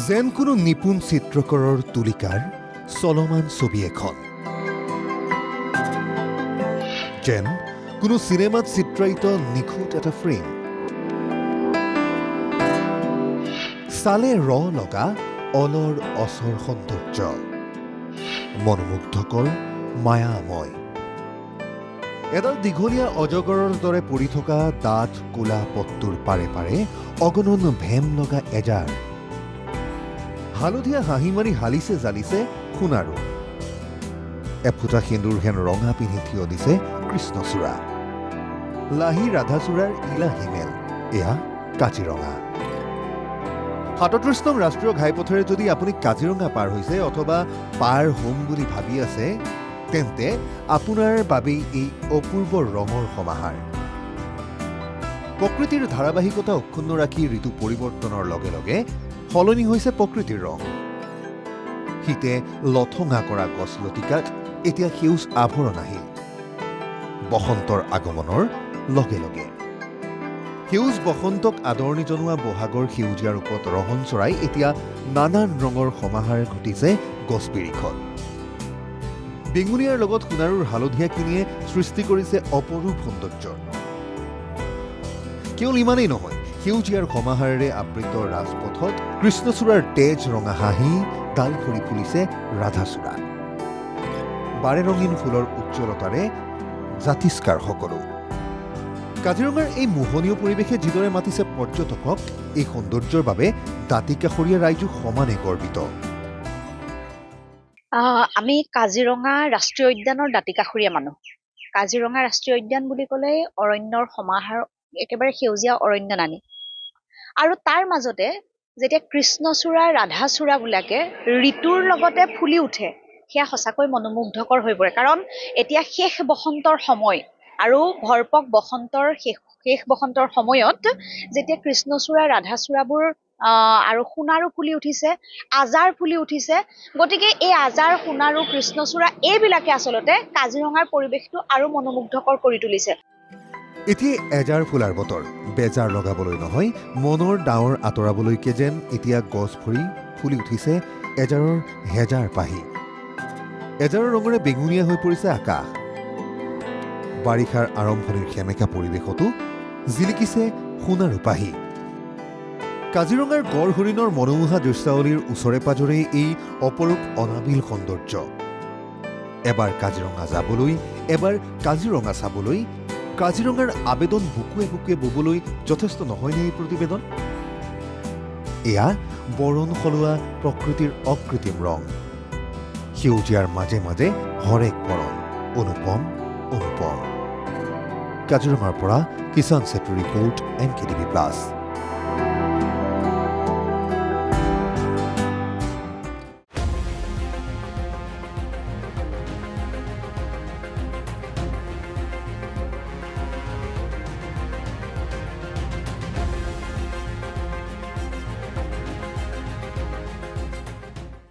যেন কোনো নিপুণ চিত্ৰকৰৰ তুলিকাৰ চলমান ছবি এখন, যেন কোনো চিনেমাত চিত্ৰায়িত নিখুঁত এটা ফ্ৰেম, চালে লগা অলৰ অচৰ সৌন্দৰ্য, মনোমুগ্ধকৰ মায়াময়। এডাল দীঘলীয়া অজগৰৰ দৰে পৰি থকা ডাঠ কোলা পথটোৰ পাৰে পাৰে অগণন ভেম লগা এজাৰ। হালধীয়া হাঁহি মাৰি হালিছে জালিছে সোণাৰু। এফুটা সেন্দুৰ হেন ৰঙা পিন্ধি থিয় দিছে কৃষ্ণচূড়া। লাহি ৰাধাচূড়াৰ ইলা হিমেল, এয়া কাজিৰঙা। ৩৭ নং ৰাষ্ট্ৰীয় ঘাইপথেৰে যদি আপুনি কাজিৰঙা পাৰ হৈছে অথবা পাৰ হোম বুলি ভাবি আছে, তেন্তে আপোনাৰ বাবেই এই অপূৰ্ব ৰঙৰ সমাহাৰ। প্ৰকৃতিৰ ধাৰাবাহিকতা অক্ষুণ্ণ ৰাখি ঋতু পৰিৱৰ্তনৰ লগে লগে সলনি হৈছে প্ৰকৃতিৰ ৰং। শীতে লথঙা কৰা গছ লতিকাত এতিয়া সেউজ আভৰণ আহিল বসন্তৰ আগমনৰ লগে লগে। সেউজ বসন্তক আদৰণি জনোৱা বহাগৰ সেউজীয়া ৰূপত ৰহন চৰাই এতিয়া নানান ৰঙৰ সমাহাৰ ঘটিছে গছবিৰিখত। বেঙুনীয়াৰ লগত সোণাৰুৰ হালধীয়াখিনিয়ে সৃষ্টি কৰিছে অপৰূপ সৌন্দৰ্য। কেৱল ইমানেই নহয়, সেউজীয়াৰ সমাহাৰেৰে আবৃত ৰাজপথত কৃষ্ণচূড়াৰ তেজ ৰঙা হাঁহি ডাল ফুৰি ফুলিছে ৰাধাচূড়া। বাৰে ৰঙীন ফুলৰ উজ্জ্বলতাৰে জাতিষ্কাৰ সকলো। কাজিৰঙাৰ এই মোহনীয় পৰিৱেশে যিদৰে মাতিছে পৰ্যটকক, এই সৌন্দৰ্যৰ বাবে দাঁতিকাষৰীয়া ৰাইজো সমানে গৰ্বিত। আমি কাজিৰঙা ৰাষ্ট্ৰীয় উদ্যানৰ দাঁতিকাষৰীয়া মানুহ। কাজিৰঙা ৰাষ্ট্ৰীয় উদ্যান বুলি ক'লে অৰণ্যৰ সমাহাৰ, একেবাৰে সেউজীয়া অৰণ্য নানি। আৰু তাৰ মাজতে যেতিয়া কৃষ্ণচূড়া ৰাধাচূড়াবিলাকে ঋতুৰ লগতে ফুলি উঠে, সেয়া সঁচাকৈ মনোমুগ্ধকৰ হৈ পৰে। কাৰণ এতিয়া শেষ বসন্তৰ সময় আৰু ভৰপক বসন্তৰ শেষ বসন্তৰ সময়ত যেতিয়া কৃষ্ণচূড়া ৰাধাচূড়াবোৰ আৰু সোণাৰু ফুলি উঠিছে, আজাৰ ফুলি উঠিছে, গতিকে এই আজাৰ, সোণাৰু, কৃষ্ণচূড়া এইবিলাকে আচলতে কাজিৰঙাৰ পৰিৱেশটো আৰু মনোমুগ্ধকৰ কৰি তুলিছে। এতিয়া এজাৰ ফুলাৰ বতৰ। বেজাৰ লগাবলৈ নহয়, মনৰ ডাৱৰ আঁতৰাবলৈকে যেন এতিয়া গছ ভৰি ফুলি উঠিছে এজাৰৰ হেজাৰ পাহি। এজাৰৰ ৰঙৰে বেঙুনীয়া হৈ পৰিছে আকাশ। বাৰিষাৰ আৰম্ভণিৰ সেমেকা পৰিৱেশতো জিলিকিছে সোণাৰু পাহি। কাজিৰঙাৰ গড় হৰিণৰ মনোমোহা দৃশ্যাৱলীৰ ওচৰে পাজৰে এই অপৰূপ অনাবিল সৌন্দৰ্য। এবাৰ কাজিৰঙা যাবলৈ, এবাৰ কাজিৰঙা চাবলৈ, কাজিৰঙাৰ আবেদন বুকুৱে বুকুৱে ববলৈ যথেষ্ট নহয়নে এই প্ৰতিবেদন? এয়া বৰণ সলোৱা প্ৰকৃতিৰ অকৃত্ৰিম ৰং। সেউজীয়াৰ মাজে মাজে হৰেক বৰণ, অনুপম অনুপম। কাজিৰঙাৰ পৰা কিষাণ ছেত্ৰী ৰিপৰ্ট, NKTV+।